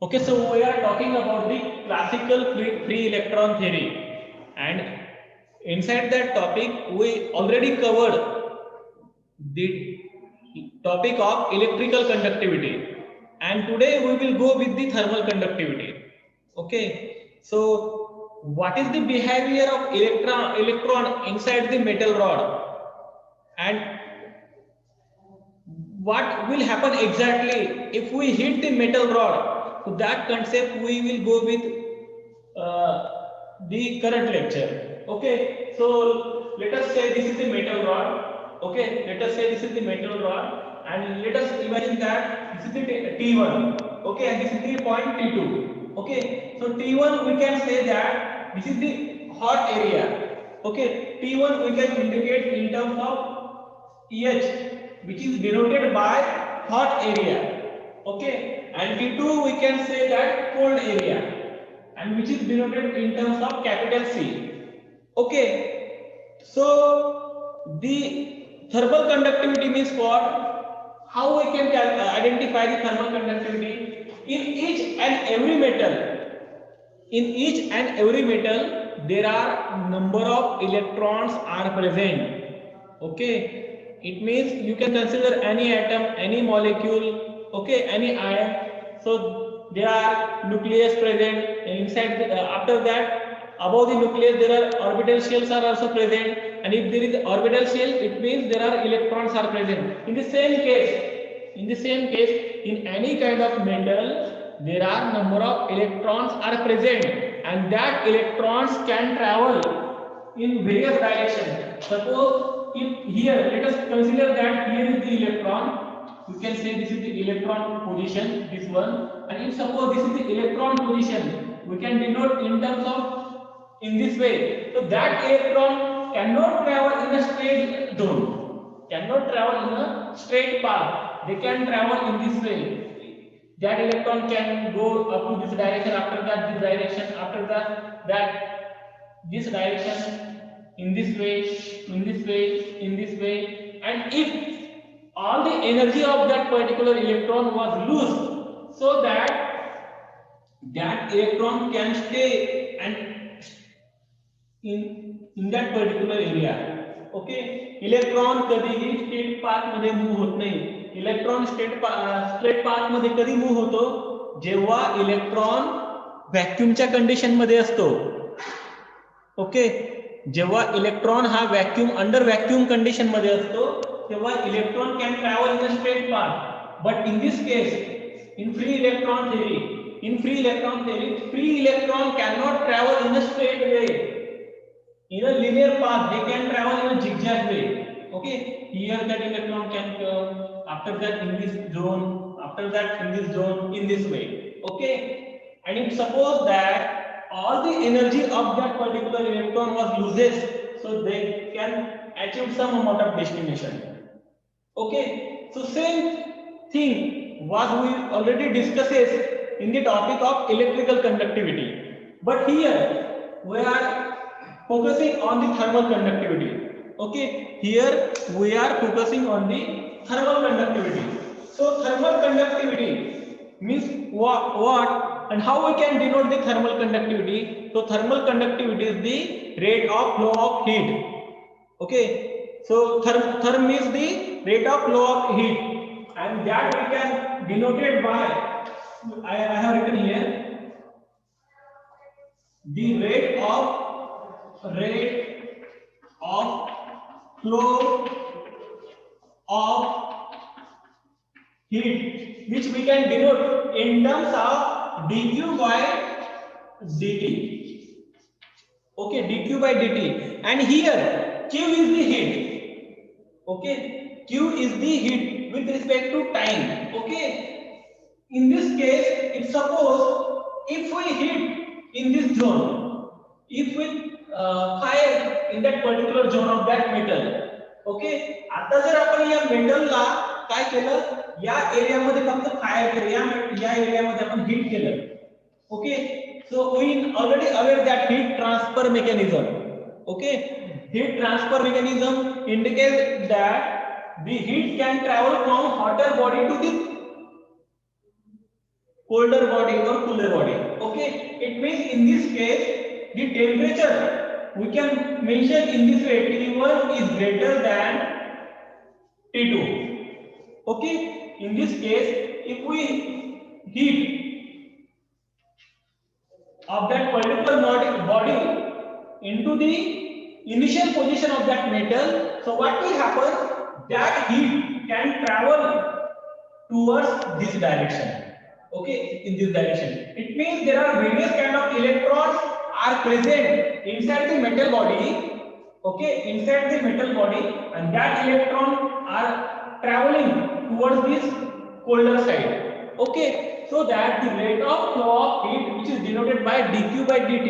Okay, so we are talking about the classical free electron theory, and inside that topic we already covered the topic of electrical conductivity, and today we will go with the thermal conductivity. Okay, so what is the behavior of electron inside the metal rod, and what will happen exactly if we hit the metal rod? So that concept we will go with the current lecture. Okay, so let us say this is the metal rod. Okay, let us say this is the metal rod, and let us imagine that this is the T1. Okay, and this is the point T2. Okay, so T1 we can say that this is the hot area. Okay, T1 we can indicate in terms of EH, which is denoted by hot area. Okay, and T2 we can say that cold area, and which is denoted in terms of capital C. Okay, so the thermal conductivity means what? How we can identify the thermal conductivity? In each and every metal, there are number of electrons are present. Okay, it means you can consider any atom, any molecule, okay, any ion. So there are nucleus present inside. After that, above the nucleus there are orbital shells are also present. And if there is orbital shell, it means there are electrons are present. In the same case, in any kind of metal, there are number of electrons are present, and that electrons can travel in various directions. Suppose if here, let us consider that here is the electron, you can say this is the electron position, this one, and if suppose this is the electron position, we can denote in terms of in this way. So that electron cannot travel in a straight zone, cannot travel in a straight path. They can travel in this way. That electron can go up to this direction, after that this direction, after that this direction, in this way, in this way, in this way. And if all the energy of that particular electron was loose, so that electron can stay and in that particular area. Okay, electron कधीही straight path मध्ये move होत नाही. Electron straight path मध्ये कधी move होतो? जेव्हा electron व्हॅक्यूमच्या condition मध्ये असतो. ओके, जेव्हा इलेक्ट्रॉन हा व्हॅक्यूम अंडर व्हॅक्यूम कंडिशन मध्ये असतो, तेव्हा electron can travel in a straight path. But in this case, in free electron theory, free electron cannot travel in a straight way, in a linear path. They can travel in a zigzag way. Okay, here that electron can come, after that in this zone, after that in this zone, in this way. Okay, and if suppose that all the energy of that particular electron was loses, so they can achieve some amount of destination. Okay, so same thing what we already discusses in the topic of electrical conductivity, but here we are focusing on the thermal conductivity. Okay, here we are focusing on the thermal conductivity. So thermal conductivity means what and how we can denote the thermal conductivity? So thermal conductivity is the rate of flow of heat. Okay, so therm means the rate of flow of heat, and that we can denote it by, I have written here, the rate of flow of heat, which we can denote in terms of dq by dt. Okay, dq by dt, and here q is the heat. Okay, q is the heat with respect to time. Okay, in this case, if suppose if we hit in this zone, if we fire in that particular zone of that metal. Okay, आता जर आपण या मेटलला काय केलं, या एरियामध्ये फक्त fire केलं, या एरियामध्ये आपण हीट केलं. Okay, so we already aware that heat transfer mechanism. Okay, heat transfer mechanism indicates that the heat can travel from hotter body to the colder body or cooler body. Okay, it means in this case the temperature we can mention in this way T1 is greater than T2. Okay, in this case if we heat of that particular body into the initial position of that metal, so what will happen? That heat can travel towards this direction. Okay, in this direction. It means there are various kind of electrons are present inside the metal body. Okay, inside the metal body, and that electron are traveling towards this colder side. Okay, so that the rate of flow of heat, which is denoted by dq by dt.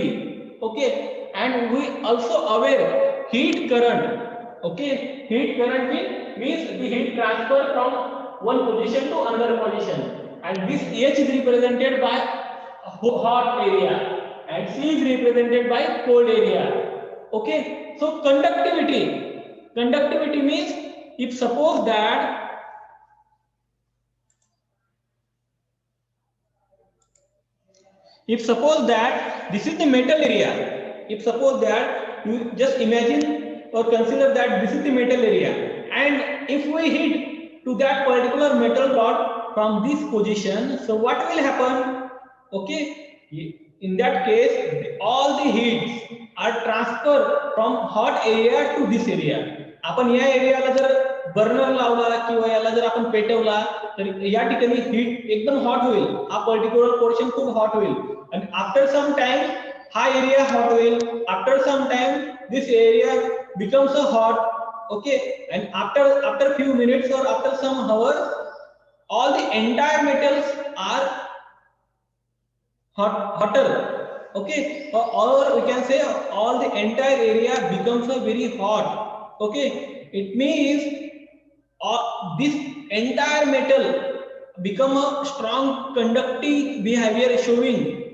Okay, and we also aware heat current. Okay, heat current means the heat transfer from one position to another position, and this H is represented by hot area and C is represented by cold area. Okay, so conductivity means if suppose that this is the metal area, if suppose that you just imagine or consider that this is the metal area, and if we hit to that particular metal rod from this position, so what will happen? Okay, in that case all the heats are transferred from hot area to this area. आपण या areola जर burner लावला किंवा याला जर आपण पेटवला तर या ठिकाणी हीट एकदम हॉट होईल, हा पर्टिक्युलर पोर्शन खूप हॉट होईल, and after some time high area hot will, after some time this area becomes a hot. Okay, and after few minutes or after some hours all the entire metals are hotter. Okay, or we can say all the entire area becomes a very hot. Okay, it means this entire metal become a strong conductive behavior showing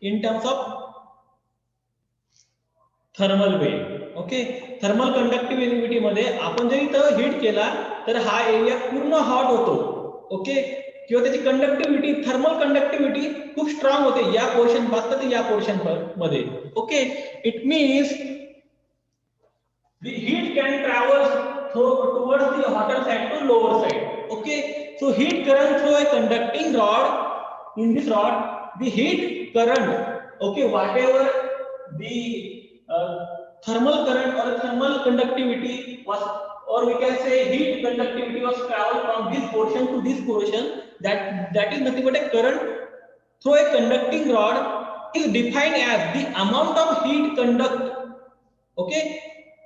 in terms of thermal way. Okay, thermal conductivity मध्ये आपण जर इथं heat केला तर हा area पूर्ण hot होतो. Okay, किंवा त्याची कंडक्टिव्हिटी थर्मल कंडक्टिव्हिटी खूप स्ट्रॉंग होते या पोर्शन पासून या पोर्शन मध्ये. Okay, it means the heat can travel towards the hotter side to lower side. Okay, so heat current through a conducting rod, in this rod the heat current, okay, whatever the thermal current or thermal conductivity was, or we can say heat conductivity was traveled from this portion to this portion, that is nothing but a current through a conducting rod is defined as the amount of heat conduct. Okay,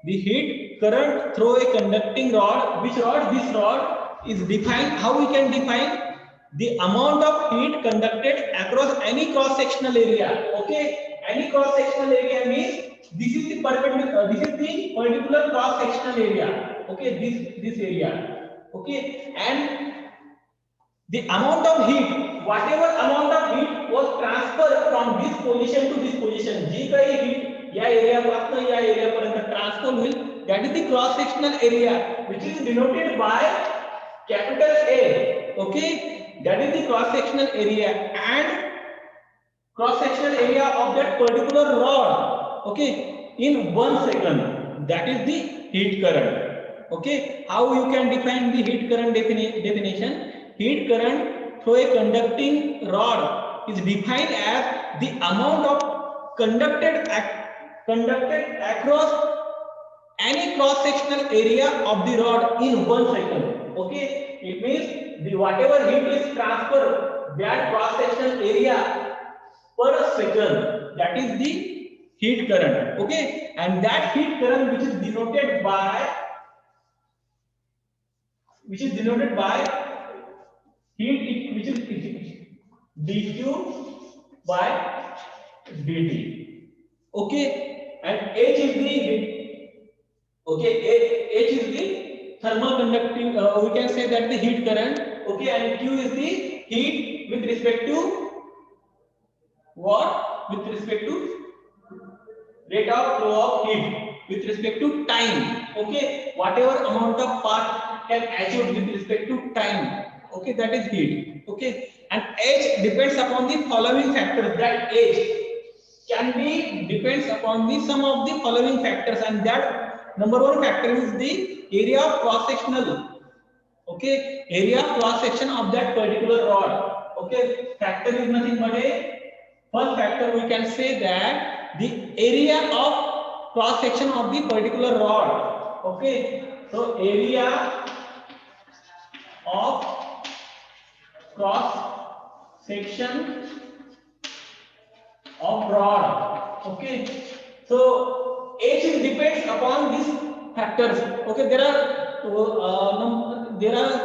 the heat current through a conducting rod, which rod? This rod is defined. How we can define? The amount of heat conducted across any cross sectional area. Okay, any cross sectional area means this is the perpendicular, this is the particular cross sectional area. Okay, this area. Okay, and the amount of heat, whatever amount of heat was transferred from this position to this position, जी काही heat या area पासून या area पर्यंत transfer होईल, that is the cross sectional area, which is denoted by capital A. Okay, that is the cross sectional area, and cross sectional area of that particular rod. Okay, in 1 second, that is the heat current. Okay, how you can define the heat current definition? Heat current through a conducting rod is defined as the amount of conducted across any cross sectional area of the rod in 1 second. Okay, it means the whatever heat is transferred that cross sectional area per second, that is the heat current. Okay, and that heat current which is denoted by heat, which is dq by dt. Okay, and H is the thermal conducting, we can say that the heat current. Okay, and Q is the heat with respect to what? With respect to rate of flow of heat with respect to time. Okay, whatever amount of part can achieve with respect to time. Okay, that is heat. Okay, and H depends upon the following factors. That H can be depends upon the some of the following factors, and that number one factor is the area of cross sectional. Okay, area of cross section of that particular rod. Okay, factor is nothing but a first factor. We can say that the area of cross section of the particular rod. Okay, so area of cross section of rod. Okay, so H depends upon these factors. Okay, there are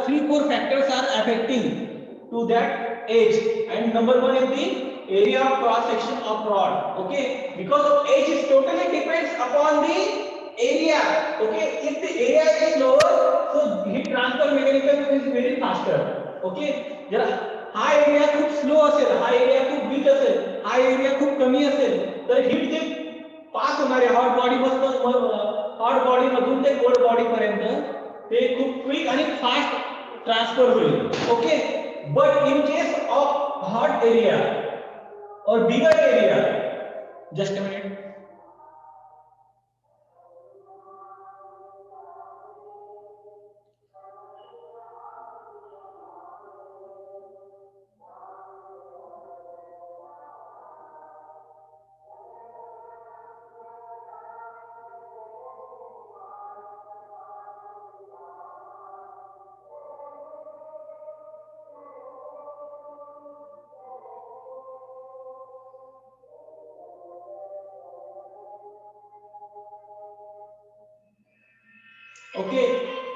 3-4 factors are affecting to that H, and number one is the area of cross section of rod. Okay, because of H is totally depends upon the area. Okay, if the area is lower, so heat transfer mechanism is very faster. Okay, हा area खूप slow असेल, हा area खूप week असेल, हा area खूप कमी असेल, तर हीट जे पास होणार आहे हॉट बॉडी मधून ते कोल्ड बॉडी पर्यंत ते खूप क्विक आणि फास्ट ट्रान्सफर होईल. Okay, but in case of hot area और bigger area, just a minute, okay,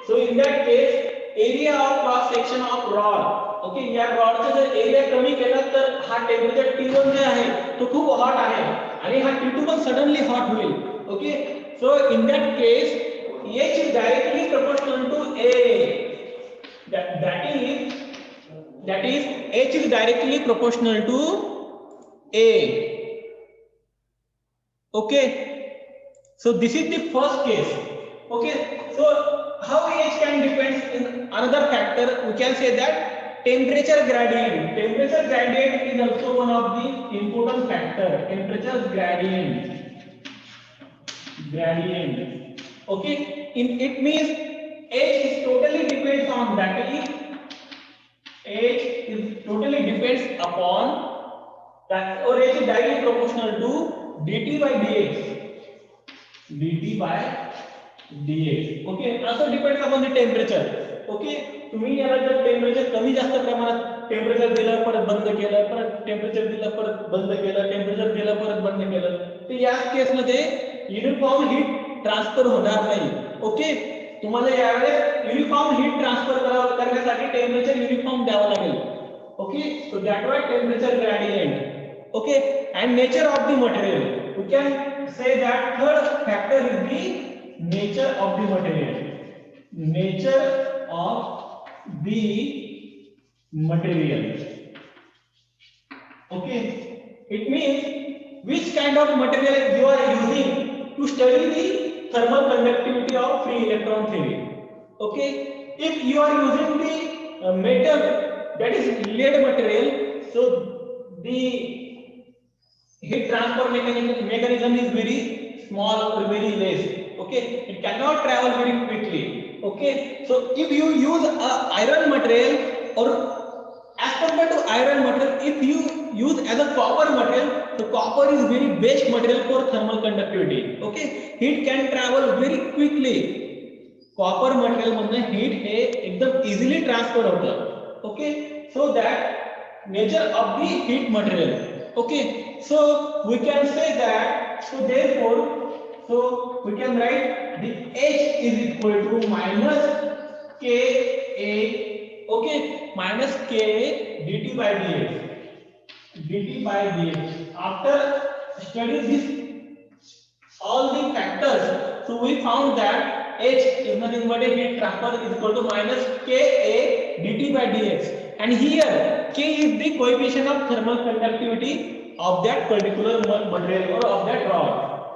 so in that case area of cross section of rod, okay, या रॉडचा जर एरिया कमी केला तर हा टेम्परेचर T1 जे आहे तो खूप हॉट आहे आणि हा T2 पण सडनली हॉट होईल. Okay, so in that case H is directly proportional to A, that is H is directly proportional to A. Okay, so this is the first case. Okay, so how H can depends in another factor? We can say that temperature gradient. Temperature gradient is also one of the important factor. Temperature gradient. Okay, it means H is totally depends on that. H is totally depends upon that, or H is directly proportional to dt by dx. dt by dx. Okay, also depends upon the temperature. Okay, तुम्ही याला जर temperature कमी जास्त प्रमाणात temperature दिलं परत बंद केलं, परत टेम्परेचर दिलं परत बंद केलं, टेम्परेचर दिलं परत बंद केलं, तर या केस मध्ये युनिफॉर्म हीट ट्रान्सफर होणार नाही. ओके, तुम्हाला यावेळेस युनिफॉर्म हीट ट्रान्सफर करण्यासाठी टेम्परेचर युनिफॉर्म द्यावं लागेल. Okay, so that Y temperature gradient. Okay, and nature of the material, we can say that third factor is the nature of the material. Nature of the material. Okay, it means which kind of material you are using to study the thermal conductivity of free electron theory. Okay, if you are using the metal, that is lead material, so the heat transfer mechanism is very small or very less. Okay, it cannot travel very quickly. Okay, so if you use a iron material, or as compared to iron material, if you use as a copper material, so copper is very best material for thermal conductivity. Okay, heat can travel very quickly. Copper material मधून heat हे एकदम easily transfer होतं. Okay, so that nature of the heat material. Okay, so we can say that, so therefore, so we can write the H is equal to minus K A, okay, minus K dt by dx. After studying this all the factors, so we found that H is nothing but a heat transfer is equal to minus Ka dt by dx, and here K is the coefficient of thermal conductivity of that particular material or of that rod.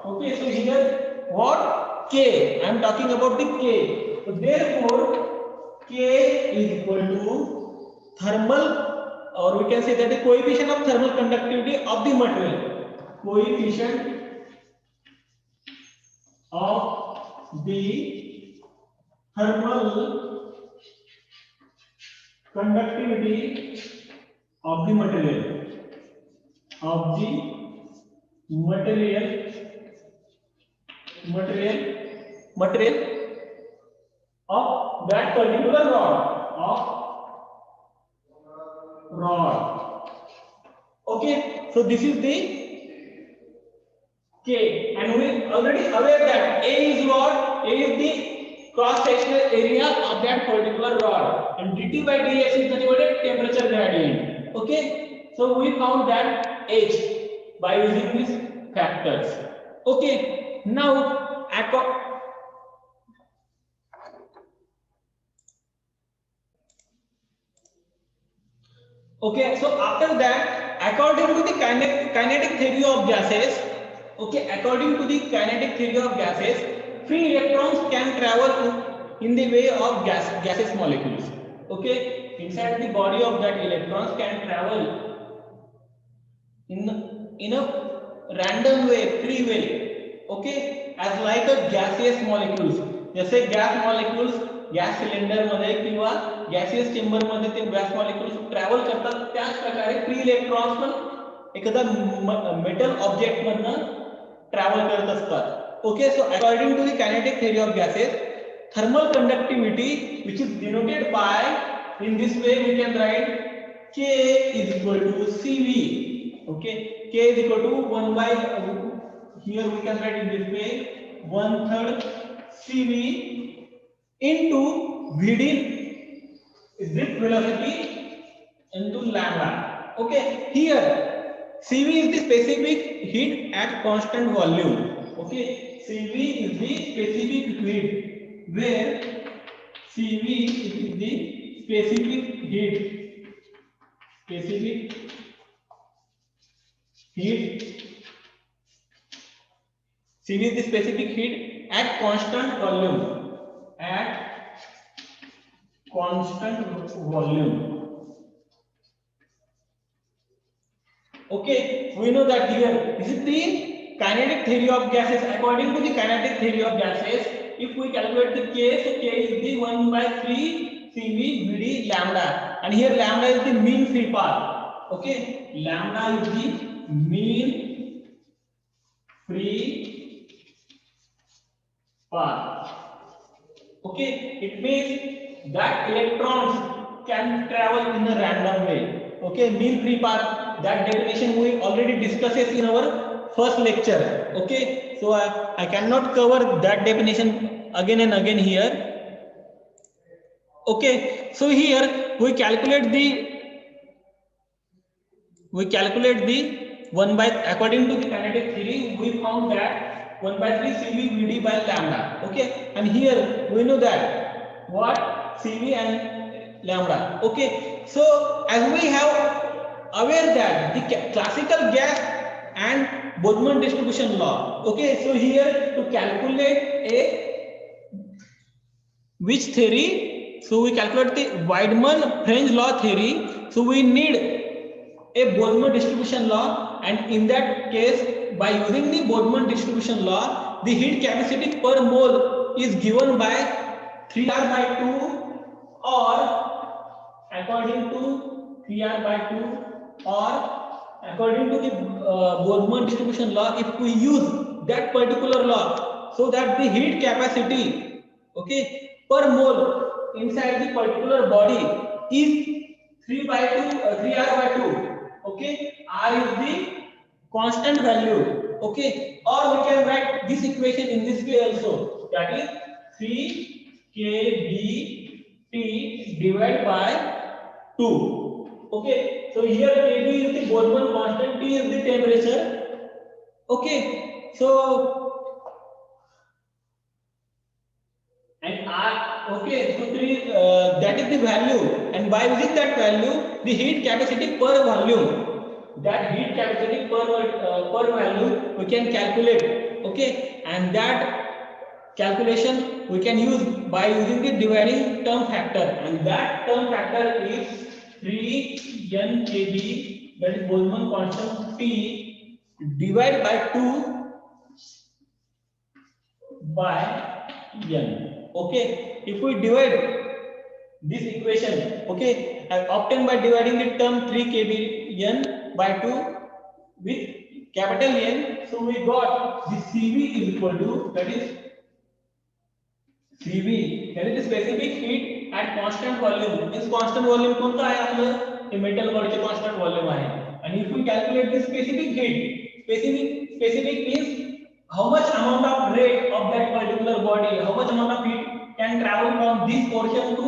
Okay, so here what K, I am talking about the K, so therefore K is equal to thermal or we can say that the coefficient of thermal conductivity of the material, coefficient of the thermal conductivity of the material, of the material of that particular rod. Okay, so this is the K, and we already aware that A is what? A is the cross-sectional area of that particular rod, and dt by dx is nothing but a temperature gradient. Okay, so we found that H by using these factors. Okay, now okay, so after that, according to the kinetic theory of gases, okay, according to the kinetic theory of gases, free electrons can travel in the way of gaseous molecules. Okay, inside the body of that electrons can travel in a random way, free way. Okay, as like a gaseous molecules. जैसे gas molecules gas cylinder मध्ये किंवा gaseous chamber मध्ये ते gas molecules travel करतात, त्याच प्रकारे free electrons पण एखादा मेटल ऑब्जेक्ट मधनं ट्रॅव्हल करत असतात. Okay, so according to the kinetic theory of gases, thermal conductivity, which is denoted by, in this way we can write K is equal to Cv. Okay, K is equal to 1 by, here we can write in this way, 1/3 Cv into Vd, drift velocity, into lambda. Okay, here Cv is the specific heat at constant volume. Okay, Cv is the specific heat, where Cv is the specific heat, Cv is the specific heat at constant volume, Okay, we know that here this is the kinetic theory of gases. According to the kinetic theory of gases, if we calculate the K, so K is the 1 by 3 Cv Vd lambda, and here lambda is the mean free path. Okay, lambda is the mean free path. Okay, it means that electrons can travel in a random way. Okay, mean free path, that definition we already discussed in our first lecture. Okay, so I cannot cover that definition again and again here. Okay, so here we calculate the 1 by, according to the kinetic theory, we found that 1 by 3 Cv Vd by lambda. Okay, and here we know that what Cv and lambda. Okay, so as we have aware that the classical gas and Boltzmann distribution law. Okay, so here to calculate which theory, so we calculate the Weidmann-French law theory. So we need a Boltzmann distribution law, and in that case, by using the Boltzmann distribution law, the heat capacity per mole is given by 3R by 2, or according to 3R by 2, or according to the Boltzmann distribution law, if we use that particular law, so that the heat capacity, okay, per mole inside the particular body is 3R by 2. Okay, R is the constant value. Okay, or we can write this equation in this way also, that is 3kBT divided by 2. Okay, so here Kb is the Boltzmann constant, T is the temperature. Okay, so and R, okay, so 3, that is the value, and by using that value, the heat capacity per volume, that heat capacity per value we can calculate. Okay, and that calculation we can use by using the dividing term factor, and that term factor is 3 n kb, that is Boltzmann constant T, divided by 2 by n. Okay, if we divide this equation, okay, I obtained by dividing the term 3 kb n by 2 with capital N, so we got the Cv is equal to, that is Cv, that is the specific heat at constant volume. Means constant volume कोणता आहे आपलं, हे metal बॉडीचे constant volume आहे. And if we calculate the specific heat, specific means how much amount of rate of that particular body, how much amount of heat can travel from this portion to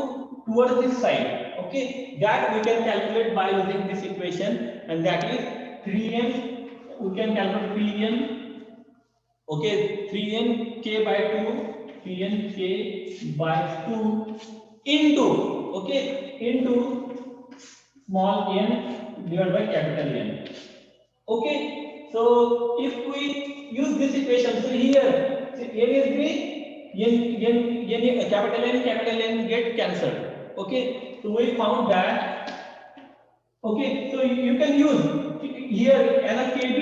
towards this side. Okay, that we can calculate by using this equation, and that is 3n. We can calculate 3n. Okay, 3n k by 2. 3n k by 2 into, okay, into small n divided by capital N. Okay, so if we use this equation, so here n is the capital N get cancelled. Okay, so we found that. Okay, so you can use here as a kb,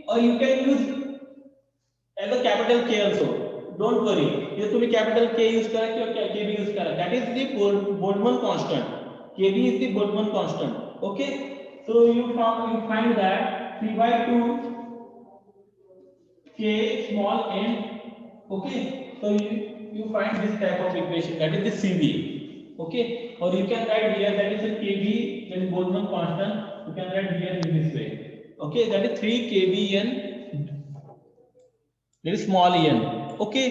or you can use as a capital K also. Don't worry, here to be capital K use kara or kb use kara. That is the Boltzmann constant. Kb is the Boltzmann constant. Okay, so you find that 3 by 2 k small n. Okay, so you find this type of equation, that is the Cv. Okay, or you can write here that is a kb, that is Boltzmann constant. You can write here in this way. Okay, that is 3 kb n, that is small n. Okay,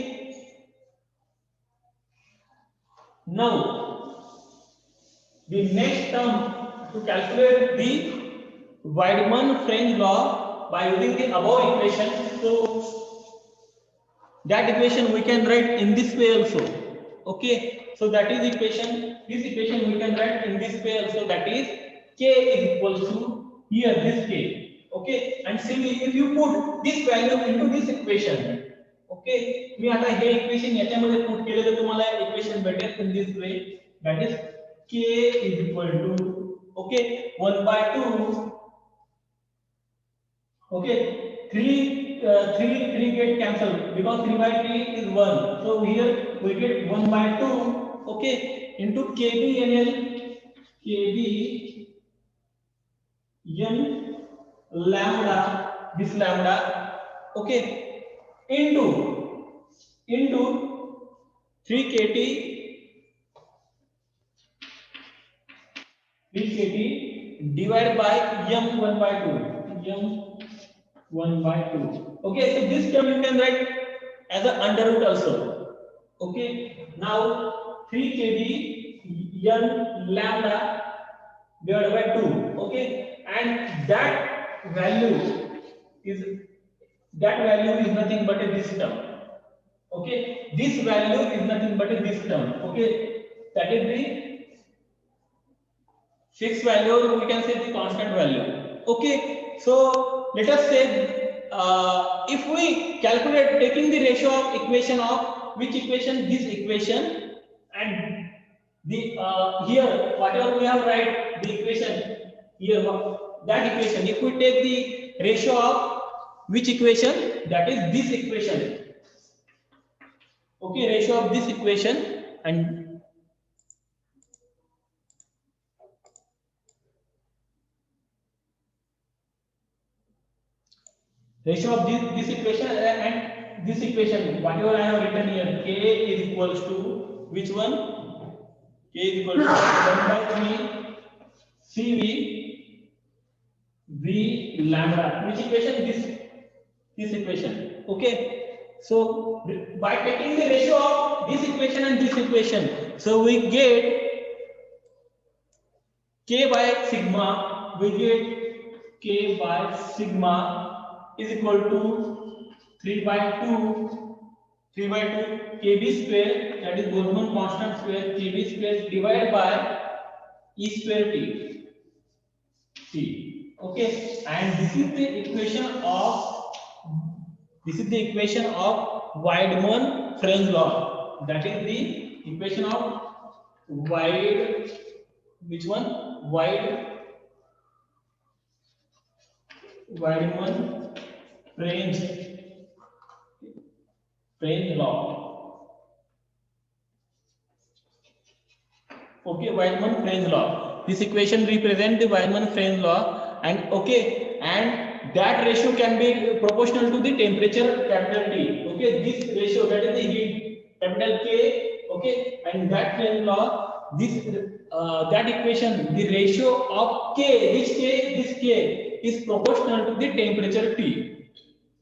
now the next term, to calculate the Weidmann-French law by using the above equation. So that equation we can write in this way also. Okay, so that is equation. This equation we can write in this way also. That is k is equal to here this k. Okay, and similarly if you put this value into this equation. Okay, मी आता हे equation याच्यामध्ये put केले तर तुम्हाला equation भेटेल in this way, that is k is equal to, okay, 1 by 2. Okay, 3 get cancelled because 3 by 3 is 1, so here we get 1 by 2. Okay, into kb nl, kb n lambda, this lambda. Okay, into 3 kt divided by m 1 by 2, m 1 by 2. Okay, so this term you can write as a under root also. Okay, now 3 kb n lambda divided by 2. Okay, and that value is nothing but this term. Okay, this value is nothing but this term. Okay, that is the fixed value, or we can say the constant value. Okay, so let us say if we calculate taking the ratio of equation of which equation, this equation, and the here whatever we have write the equation here, that equation, if we take the ratio of which equation, that is this equation. Okay, ratio of this equation and ratio of this equation and this equation, whatever I have written here, k is equals to which one? K is equal to 1 by 3 Cv v lambda. Which equation? This equation. Okay, so by taking the ratio of this equation and this equation, so we get k by sigma, is equal to 3 by 2 kb square, that is Boltzmann constant square, kb square divided by e square t. Okay, and this is the equation of Weidmann-French law. That is the equation of Weidmann-French which one? Weidmann French law. Okay, Weidmann French law. This equation represents the Weidmann French law, and okay, and that ratio can be proportional to the temperature capital T. Okay, this ratio, that is the heat capital K. Okay, and that French law, this that equation, the ratio of K, which K, this K is proportional to the temperature T.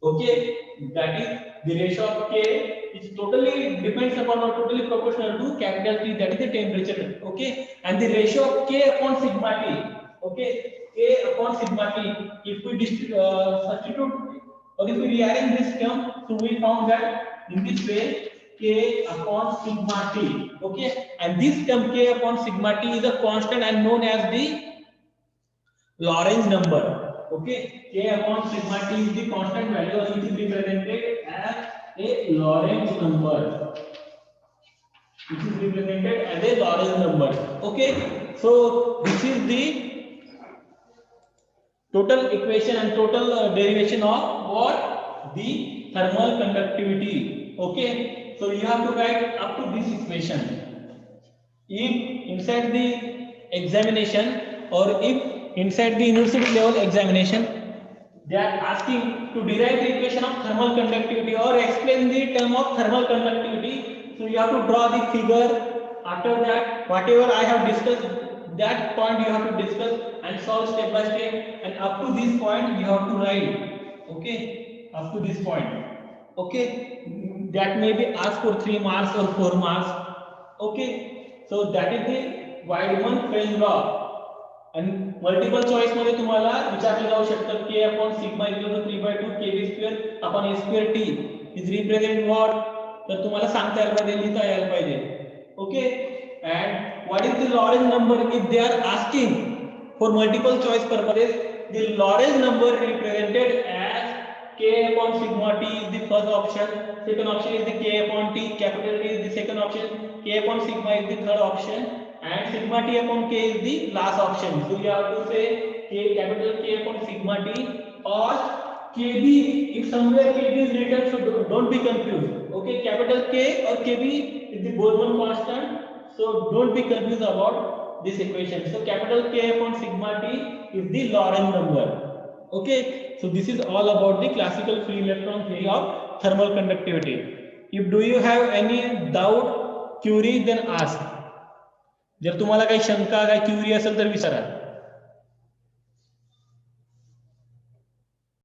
Okay, that is the ratio of K is totally depends upon or totally proportional to capital T, that is the temperature. Okay, and the ratio of K upon sigma T. Okay, K upon sigma T. If we substitute or if we rearrange this term, so we found that in this way K upon sigma T. Okay, and this term K upon sigma T is a constant and known as the Lorentz number. Okay, K upon sigma T is the constant value which is represented as a Lorentz number. Which is represented as a Lorentz number. Okay, so this is the total equation and total derivation of what? The thermal conductivity. Okay, so you have to write up to this equation. If inside the examination or if inside the university level examination they are asking to derive the equation of thermal conductivity or explain the term of thermal conductivity, so you have to draw the figure. After that, whatever I have discussed, that point you have to discuss and solve step by step, and up to this point you have to write. Okay, up to this point. Okay, that may be asked for 3 marks or 4 marks. Okay, so that is the Weidmann French law. आणि multiple choice मध्ये तुम्हाला विचारले जाऊ शकतात k upon sigma equal to 3/2 kb square upon a square t is represent what, तर तुम्हाला सांगता यायला पाहिजे, लिहिता यायला पाहिजे. Okay, and what is the Lorentz number? If they are asking for multiple choice purposes, the Lorentz number represented as k upon sigma t is the first option, second option is the k upon t capital T is the second option, k upon sigma is the third option, and sigma t upon k is the last option. So you have to say k, capital K upon sigma t or kb. If somewhere kb is written, so don't be confused. Okay, capital K or kb is the Boltzmann constant, so don't be confused about this equation. So capital K upon sigma t is the Lorentz number. Okay, so this is all about the classical free electron theory of thermal conductivity. If do you have any doubt, query, then ask. जर तुम्हाला काही शंका, काही Curie असेल तर विचारा.